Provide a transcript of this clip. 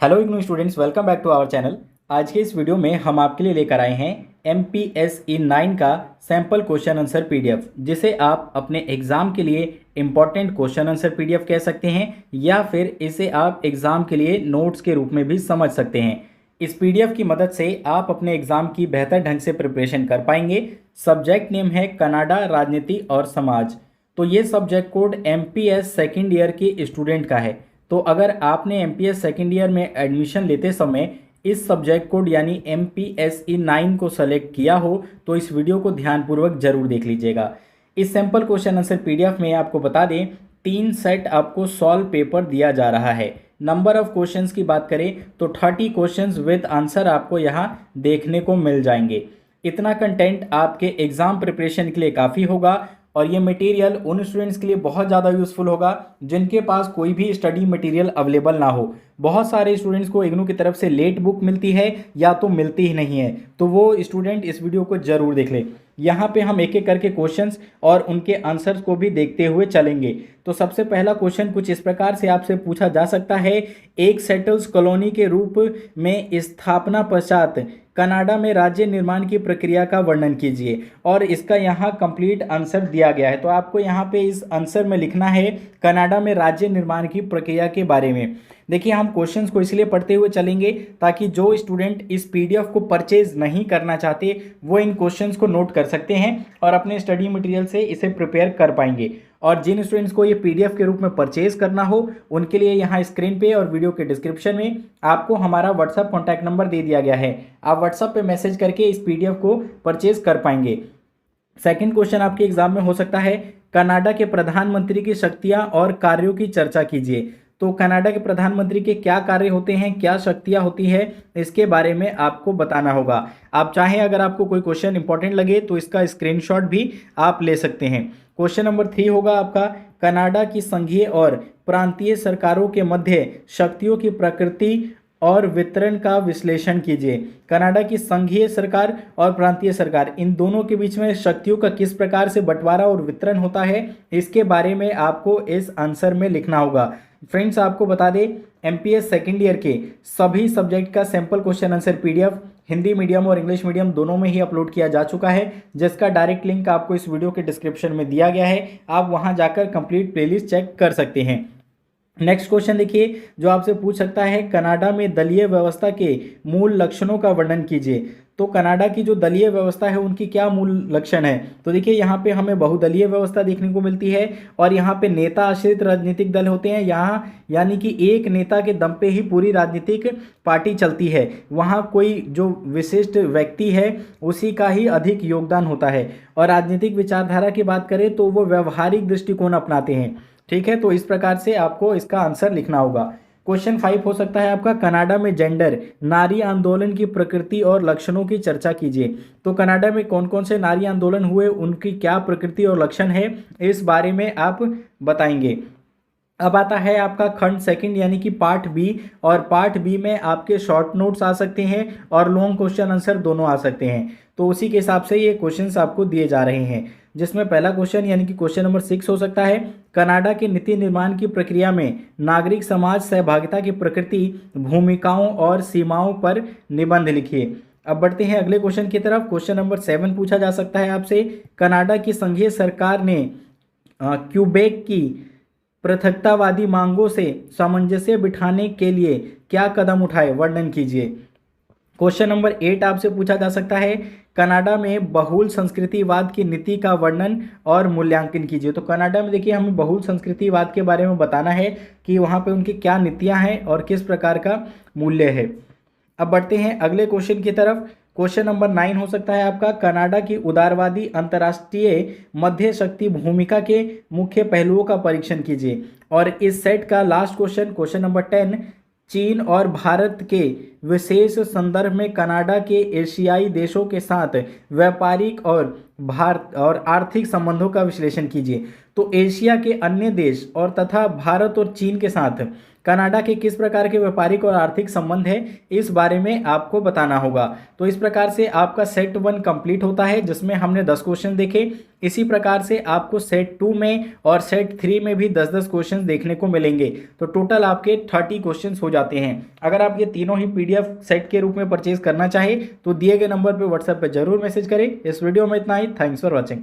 Hello IGNOU students, welcome back to our channel. आज के इस वीडियो में हम आपके लिए लेकर आए हैं MPSE 9 का सैम्पल क्वेश्चन आंसर पीडीएफ, जिसे आप अपने एग्जाम के लिए इम्पॉर्टेंट क्वेश्चन आंसर पीडीएफ कह सकते हैं या फिर इसे आप एग्जाम के लिए नोट्स के रूप में भी समझ सकते हैं। इस पीडीएफ की मदद से आप अपने एग्जाम की बेहतर ढंग से प्रिपरेशन कर पाएंगे। सब्जेक्ट नेम है कनाडा, राजनीति और समाज। तो ये subject code MPS second year के स्टूडेंट का है। तो अगर आपने MPS सेकेंड ईयर में एडमिशन लेते समय इस सब्जेक्ट कोड यानी MPSE 9 को सेलेक्ट किया हो तो इस वीडियो को ध्यानपूर्वक जरूर देख लीजिएगा। इस सैम्पल क्वेश्चन आंसर पीडीएफ में आपको बता दें 3 सेट आपको सॉल्व पेपर दिया जा रहा है। नंबर ऑफ क्वेश्चंस की बात करें तो 30 क्वेश्चंस विद आंसर आपको यहाँ देखने को मिल जाएंगे। इतना कंटेंट आपके एग्जाम प्रिपरेशन के लिए काफ़ी होगा और ये मटेरियल उन स्टूडेंट्स के लिए बहुत ज़्यादा यूज़फुल होगा जिनके पास कोई भी स्टडी मटेरियल अवेलेबल ना हो। बहुत सारे स्टूडेंट्स को इग्नू की तरफ से लेट बुक मिलती है या तो मिलती ही नहीं है, तो वो स्टूडेंट इस वीडियो को ज़रूर देख ले। यहाँ पे हम एक एक करके क्वेश्चंस और उनके आंसर्स को भी देखते हुए चलेंगे। तो सबसे पहला क्वेश्चन कुछ इस प्रकार से आपसे पूछा जा सकता है, एक सेटल्स कॉलोनी के रूप में स्थापना पश्चात कनाडा में राज्य निर्माण की प्रक्रिया का वर्णन कीजिए। और इसका यहाँ कंप्लीट आंसर दिया गया है, तो आपको यहाँ पे इस आंसर में लिखना है कनाडा में राज्य निर्माण की प्रक्रिया के बारे में। देखिए, हम क्वेश्चंस को इसलिए पढ़ते हुए चलेंगे ताकि जो स्टूडेंट इस पीडीएफ को परचेज नहीं करना चाहते वो इन क्वेश्चंस को नोट कर सकते हैं और अपने स्टडी मटेरियल से इसे प्रिपेयर कर पाएंगे। और जिन स्टूडेंट्स को ये पीडीएफ के रूप में परचेज करना हो उनके लिए यहाँ स्क्रीन पे और वीडियो के डिस्क्रिप्शन में आपको हमारा व्हाट्सअप कॉन्टैक्ट नंबर दे दिया गया है। आप व्हाट्सअप पे मैसेज करके इस पीडीएफ को परचेज कर पाएंगे। सेकंड क्वेश्चन आपके एग्जाम में हो सकता है, कनाडा के प्रधानमंत्री की शक्तियां और कार्यों की चर्चा कीजिए। तो कनाडा के प्रधानमंत्री के क्या कार्य होते हैं, क्या शक्तियां होती है, इसके बारे में आपको बताना होगा। आप चाहें अगर आपको कोई क्वेश्चन इंपॉर्टेंट लगे तो इसका स्क्रीनशॉट भी आप ले सकते हैं। क्वेश्चन नंबर 3 होगा आपका, कनाडा की संघीय और प्रांतीय सरकारों के मध्य शक्तियों की प्रकृति और वितरण का विश्लेषण कीजिए। कनाडा की संघीय सरकार और प्रांतीय सरकार, इन दोनों के बीच में शक्तियों का किस प्रकार से बंटवारा और वितरण होता है, इसके बारे में आपको इस आंसर में लिखना होगा। फ्रेंड्स, आपको बता दें MPS सेकेंड ईयर के सभी सब्जेक्ट का sample question answer PDF Hindi medium और इंग्लिश मीडियम दोनों में ही अपलोड किया जा चुका है, जिसका डायरेक्ट लिंक आपको इस वीडियो के डिस्क्रिप्शन में दिया गया है। आप वहां जाकर कंप्लीट प्लेलिस्ट चेक कर सकते हैं। नेक्स्ट क्वेश्चन देखिए, जो आपसे पूछ सकता है, कनाडा में दलीय व्यवस्था के मूल लक्षणों का वर्णन कीजिए। तो कनाडा की जो दलीय व्यवस्था है उनकी क्या मूल लक्षण है, तो देखिए यहाँ पे हमें बहुदलीय व्यवस्था देखने को मिलती है और यहाँ पे नेता आश्रित राजनीतिक दल होते हैं। यहाँ यानी कि एक नेता के दम पे ही पूरी राजनीतिक पार्टी चलती है, वहाँ कोई जो विशिष्ट व्यक्ति है उसी का ही अधिक योगदान होता है। और राजनीतिक विचारधारा की बात करें तो वो व्यवहारिक दृष्टिकोण अपनाते हैं। ठीक है, तो इस प्रकार से आपको इसका आंसर लिखना होगा। क्वेश्चन 5 हो सकता है आपका, कनाडा में जेंडर नारी आंदोलन की प्रकृति और लक्षणों की चर्चा कीजिए। तो कनाडा में कौन कौन से नारी आंदोलन हुए, उनकी क्या प्रकृति और लक्षण है, इस बारे में आप बताएंगे। अब आता है आपका खंड सेकंड यानी कि पार्ट बी, और पार्ट बी में आपके शॉर्ट नोट्स आ सकते हैं और लॉन्ग क्वेश्चन आंसर दोनों आ सकते हैं। तो उसी के हिसाब से ये क्वेश्चंस आपको दिए जा रहे हैं, जिसमें पहला क्वेश्चन यानी कि क्वेश्चन नंबर 6 हो सकता है, कनाडा के नीति निर्माण की प्रक्रिया में नागरिक समाज सहभागिता की प्रकृति, भूमिकाओं और सीमाओं पर निबंध लिखिए। अब बढ़ते हैं अगले क्वेश्चन की तरफ। क्वेश्चन नंबर 7 पूछा जा सकता है आपसे, कनाडा की संघीय सरकार ने क्यूबेक की पृथकतावादी मांगों से सामंजस्य बिठाने के लिए क्या कदम उठाए, वर्णन कीजिए। क्वेश्चन नंबर 8 आपसे पूछा जा सकता है, कनाडा में बहुल संस्कृतिवाद की नीति का वर्णन और मूल्यांकन कीजिए। तो कनाडा में देखिए हमें बहुल संस्कृतिवाद के बारे में बताना है कि वहाँ पे उनकी क्या नीतियाँ हैं और किस प्रकार का मूल्य है। अब बढ़ते हैं अगले क्वेश्चन की तरफ। क्वेश्चन नंबर 9 हो सकता है आपका, कनाडा की उदारवादी अंतर्राष्ट्रीय मध्य शक्ति भूमिका के मुख्य पहलुओं का परीक्षण कीजिए। और इस सेट का लास्ट क्वेश्चन, क्वेश्चन नंबर 10, चीन और भारत के विशेष संदर्भ में कनाडा के एशियाई देशों के साथ व्यापारिक और आर्थिक संबंधों का विश्लेषण कीजिए। तो एशिया के अन्य देश और तथा भारत और चीन के साथ कनाडा के किस प्रकार के व्यापारिक और आर्थिक संबंध है, इस बारे में आपको बताना होगा। तो इस प्रकार से आपका सेट 1 कंप्लीट होता है, जिसमें हमने 10 क्वेश्चन देखे। इसी प्रकार से आपको सेट 2 में और सेट 3 में भी 10-10 क्वेश्चन देखने को मिलेंगे। तो टोटल आपके 30 क्वेश्चन हो जाते हैं। अगर आप ये तीनों ही PDF सेट के रूप में परचेज करना चाहे तो दिए गए नंबर पर व्हाट्सएप पर जरूर मैसेज करें। इस वीडियो में इतना ही। Thanks for watching.